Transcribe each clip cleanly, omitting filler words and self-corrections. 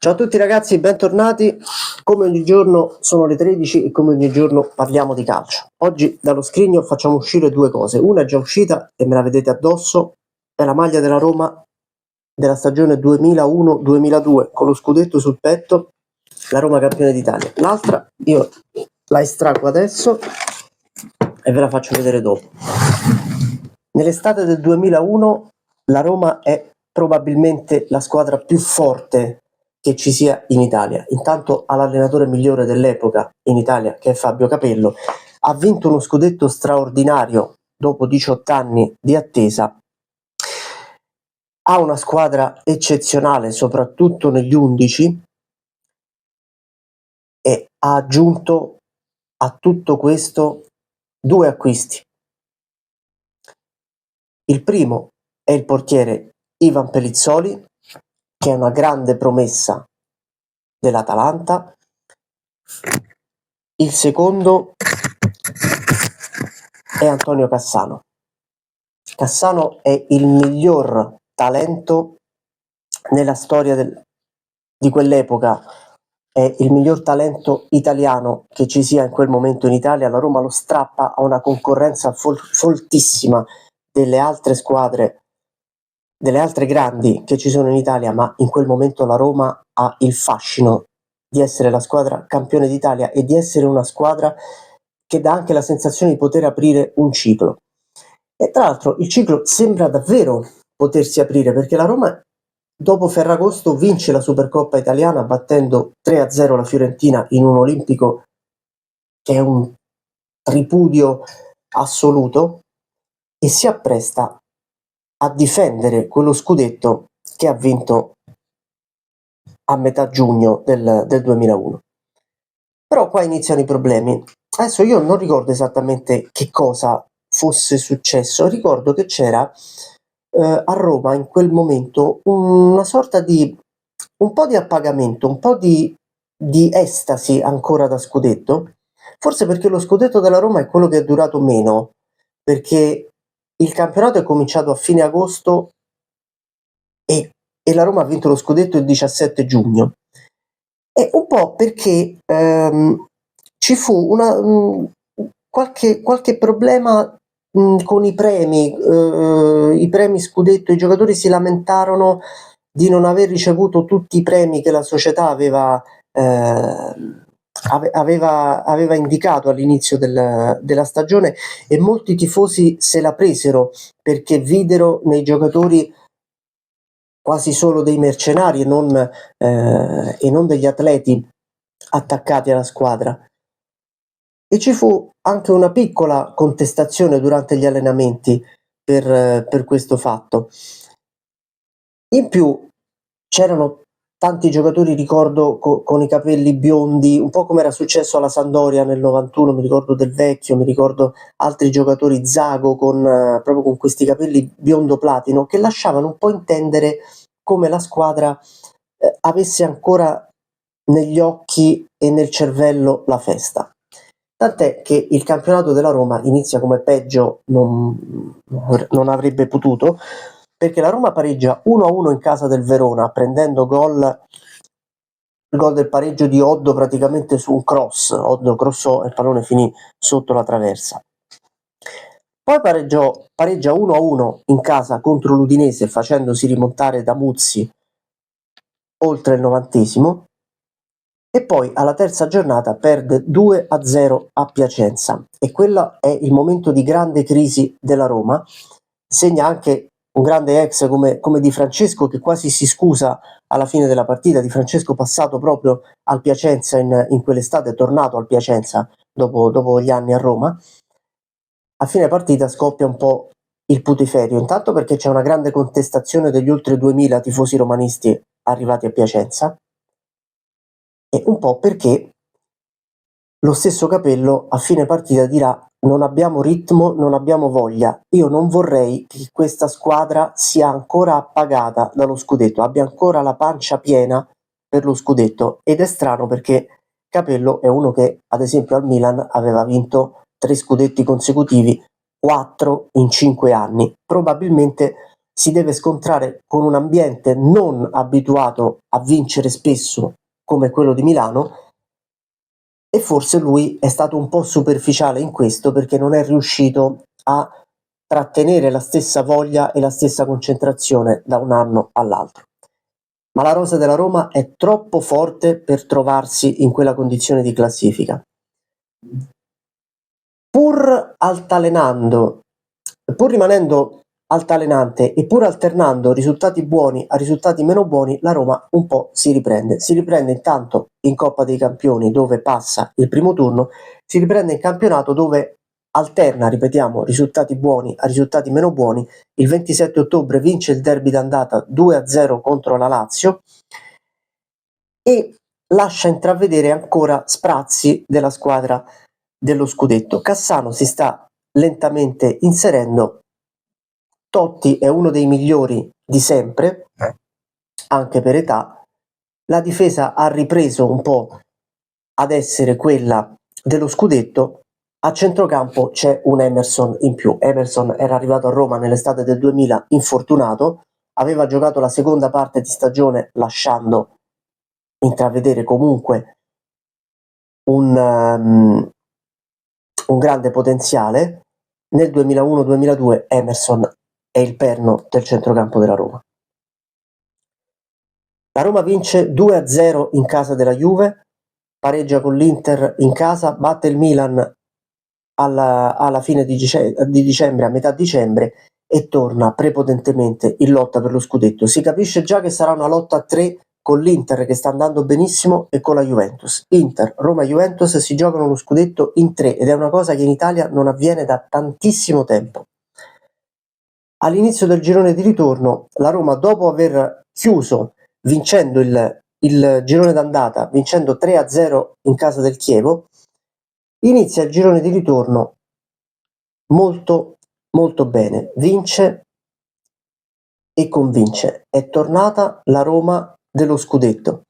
Ciao a tutti ragazzi, bentornati. Come ogni giorno sono le 13 e come ogni giorno parliamo di calcio. Oggi dallo scrigno facciamo uscire due cose. Una è già uscita e me la vedete addosso, è la maglia della Roma della stagione 2001-2002 con lo scudetto sul petto, la Roma campione d'Italia. L'altra io la estraggo adesso e ve la faccio vedere dopo. Nell'estate del 2001 la Roma è probabilmente la squadra più forte che ci sia in Italia. Intanto ha l'allenatore migliore dell'epoca in Italia, che è Fabio Capello, ha vinto uno scudetto straordinario dopo 18 anni di attesa, ha una squadra eccezionale soprattutto negli 11 e ha aggiunto a tutto questo due acquisti. Il primo è il portiere Ivan Pellizzoli, che è una grande promessa dell'Atalanta. Il secondo è Antonio Cassano. Cassano è il miglior talento nella storia di quell'epoca, è il miglior talento italiano che ci sia in quel momento in Italia. La Roma lo strappa a una concorrenza foltissima delle altre squadre, delle altre grandi che ci sono in Italia, ma in quel momento la Roma ha il fascino di essere la squadra campione d'Italia e di essere una squadra che dà anche la sensazione di poter aprire un ciclo. E tra l'altro il ciclo sembra davvero potersi aprire, perché la Roma dopo Ferragosto vince la Supercoppa italiana battendo 3-0 la Fiorentina in un Olimpico che è un tripudio assoluto, e si appresta a difendere quello scudetto che ha vinto a metà giugno del 2001. Però qua iniziano i problemi. Adesso io non ricordo esattamente che cosa fosse successo, ricordo che c'era a Roma in quel momento una sorta di un po' di appagamento, un po' di estasi ancora da scudetto, forse perché lo scudetto della Roma è quello che è durato meno, perché il campionato è cominciato a fine agosto e la Roma ha vinto lo scudetto il 17 giugno. E un po' perché ci fu qualche problema con i premi scudetto. I giocatori si lamentarono di non aver ricevuto tutti i premi che la società aveva indicato all'inizio della stagione, e molti tifosi se la presero perché videro nei giocatori quasi solo dei mercenari e non degli atleti attaccati alla squadra. E ci fu anche una piccola contestazione durante gli allenamenti per questo fatto. In più c'erano tanti giocatori, ricordo, con i capelli biondi, un po' come era successo alla Sampdoria nel 91, mi ricordo Del Vecchio, mi ricordo altri giocatori, Zago, proprio con questi capelli biondo platino, che lasciavano un po' intendere come la squadra avesse ancora negli occhi e nel cervello la festa. Tant'è che il campionato della Roma inizia come peggio non avrebbe potuto, perché la Roma pareggia 1-1 in casa del Verona, prendendo il gol del pareggio di Oddo praticamente su un cross. Oddo crossò e il pallone finì sotto la traversa. Poi pareggia 1-1 in casa contro l'Udinese, facendosi rimontare da Muzzi oltre il 90°, e poi alla terza giornata perde 2-0 a Piacenza, e quello è il momento di grande crisi della Roma. Segna anche un grande ex come Di Francesco, che quasi si scusa alla fine della partita. Di Francesco, passato proprio al Piacenza in quell'estate, è tornato al Piacenza dopo gli anni a Roma. A fine partita scoppia un po' il putiferio, intanto perché c'è una grande contestazione degli oltre 2000 tifosi romanisti arrivati a Piacenza, e un po' perché lo stesso Capello a fine partita dirà: non abbiamo ritmo, non abbiamo voglia. Io non vorrei che questa squadra sia ancora appagata dallo scudetto, abbia ancora la pancia piena per lo scudetto. Ed è strano perché Capello è uno che ad esempio al Milan aveva vinto 3 scudetti consecutivi, 4 in 5 anni. Probabilmente si deve scontrare con un ambiente non abituato a vincere spesso come quello di Milano, e forse lui è stato un po' superficiale in questo perché non è riuscito a trattenere la stessa voglia e la stessa concentrazione da un anno all'altro. Ma la rosa della Roma è troppo forte per trovarsi in quella condizione di classifica. Pur rimanendo altalenante e pur alternando risultati buoni a risultati meno buoni, la Roma un po' si riprende. Si riprende intanto in Coppa dei Campioni, dove passa il primo turno, si riprende in campionato, dove alterna, ripetiamo, risultati buoni a risultati meno buoni. Il 27 ottobre vince il derby d'andata 2-0 contro la Lazio e lascia intravedere ancora sprazzi della squadra dello scudetto. Cassano si sta lentamente inserendo. Totti è uno dei migliori di sempre, anche per età. La difesa ha ripreso un po' ad essere quella dello scudetto. A centrocampo c'è un Emerson in più. Emerson era arrivato a Roma nell'estate del 2000 infortunato, aveva giocato la seconda parte di stagione lasciando intravedere comunque un grande potenziale. Nel 2001-2002 Emerson è il perno del centrocampo della Roma. La Roma vince 2-0 in casa della Juve, pareggia con l'Inter in casa, batte il Milan alla fine di dicembre, a metà dicembre, e torna prepotentemente in lotta per lo scudetto. Si capisce già che sarà una lotta a 3 con l'Inter, che sta andando benissimo, e con la Juventus. Inter, Roma, Juventus si giocano lo scudetto in 3 ed è una cosa che in Italia non avviene da tantissimo tempo. All'inizio del girone di ritorno, la Roma, dopo aver chiuso vincendo il girone d'andata, vincendo 3-0 in casa del Chievo, inizia il girone di ritorno molto molto bene, vince e convince. È tornata la Roma dello scudetto.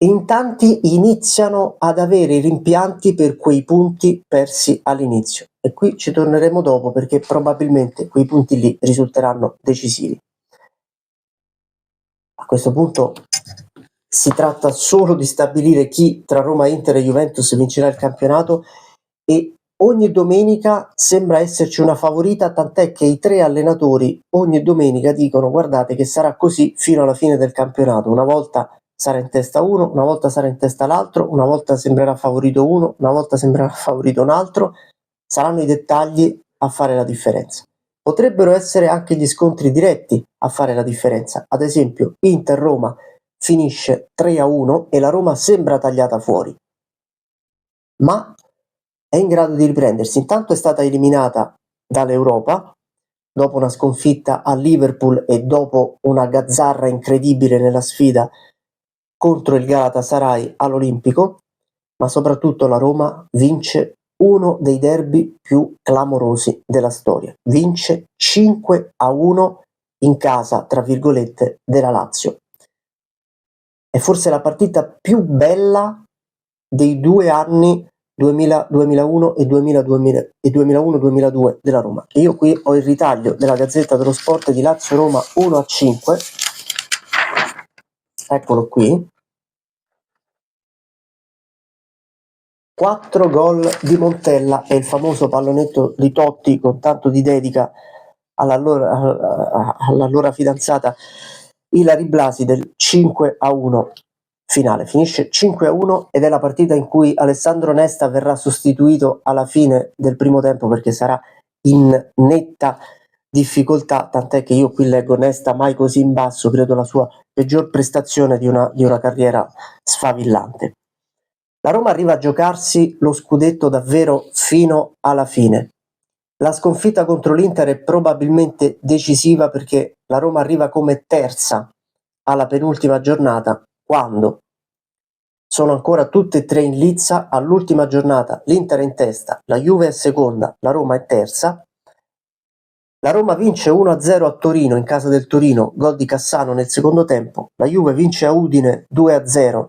In tanti iniziano ad avere i rimpianti per quei punti persi all'inizio, e qui ci torneremo dopo perché probabilmente quei punti lì risulteranno decisivi. A questo punto si tratta solo di stabilire chi tra Roma, Inter e Juventus vincerà il campionato, e ogni domenica sembra esserci una favorita, tant'è che i 3 allenatori ogni domenica dicono: guardate che sarà così fino alla fine del campionato. Una volta sarà in testa uno, una volta sarà in testa l'altro, una volta sembrerà favorito uno, una volta sembrerà favorito un altro. Saranno i dettagli a fare la differenza. Potrebbero essere anche gli scontri diretti a fare la differenza. Ad esempio, Inter-Roma finisce 3-1 e la Roma sembra tagliata fuori, ma è in grado di riprendersi. Intanto è stata eliminata dall'Europa dopo una sconfitta a Liverpool e dopo una gazzarra incredibile nella sfida contro il Galatasaray all'Olimpico, ma soprattutto la Roma vince uno dei derby più clamorosi della storia. Vince 5-1 in casa, tra virgolette, della Lazio. È forse la partita più bella dei 2 anni 2000-2001 e 2001-2002 della Roma. E io qui ho il ritaglio della Gazzetta dello Sport di Lazio-Roma 1-5. Eccolo qui. 4 gol di Montella e il famoso pallonetto di Totti con tanto di dedica all'allora fidanzata Ilary Blasi del 5-1 finale. Finisce 5-1 ed è la partita in cui Alessandro Nesta verrà sostituito alla fine del primo tempo perché sarà in netta difficoltà, tant'è che io qui leggo: Nesta mai così in basso, credo la sua peggior prestazione di una carriera sfavillante. La Roma arriva a giocarsi lo scudetto davvero fino alla fine. La sconfitta contro l'Inter è probabilmente decisiva perché la Roma arriva come terza alla penultima giornata, quando sono ancora tutte e 3 in lizza. All'ultima giornata l'Inter è in testa, la Juve è seconda, la Roma è terza. La Roma vince 1-0 a Torino, in casa del Torino, gol di Cassano nel secondo tempo. La Juve vince a Udine 2-0.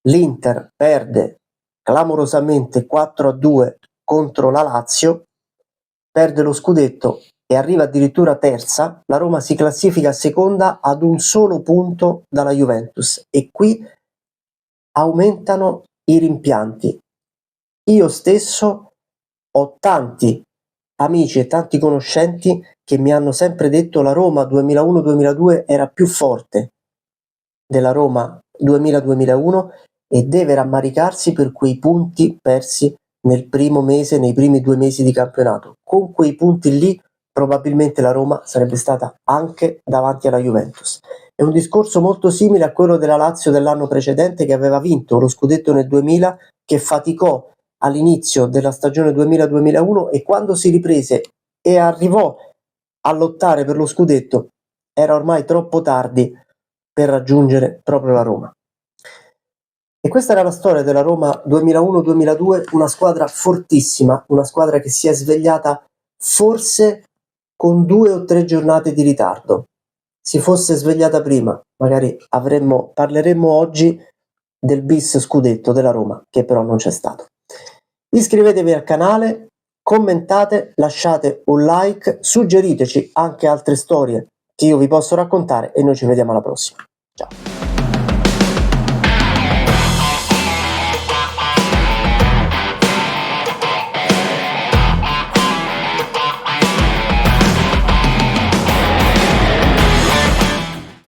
L'Inter perde clamorosamente 4-2 contro la Lazio, perde lo scudetto e arriva addirittura terza, la Roma si classifica seconda ad un solo punto dalla Juventus e qui aumentano i rimpianti. Io stesso ho tanti amici e tanti conoscenti che mi hanno sempre detto la Roma 2001-2002 era più forte della Roma 2000-2001 e deve rammaricarsi per quei punti persi nel primo mese, nei primi 2 mesi di campionato. Con quei punti lì probabilmente la Roma sarebbe stata anche davanti alla Juventus. È un discorso molto simile a quello della Lazio dell'anno precedente che aveva vinto lo scudetto nel 2000, che faticò all'inizio della stagione 2000-2001 e quando si riprese e arrivò a lottare per lo scudetto era ormai troppo tardi per raggiungere proprio la Roma. E questa era la storia della Roma 2001-2002, una squadra fortissima, una squadra che si è svegliata forse con 2 o 3 giornate di ritardo. Si fosse svegliata prima, magari parleremmo oggi del bis scudetto della Roma, che però non c'è stato. Iscrivetevi al canale, commentate, lasciate un like, suggeriteci anche altre storie che io vi posso raccontare e noi ci vediamo alla prossima. Ciao.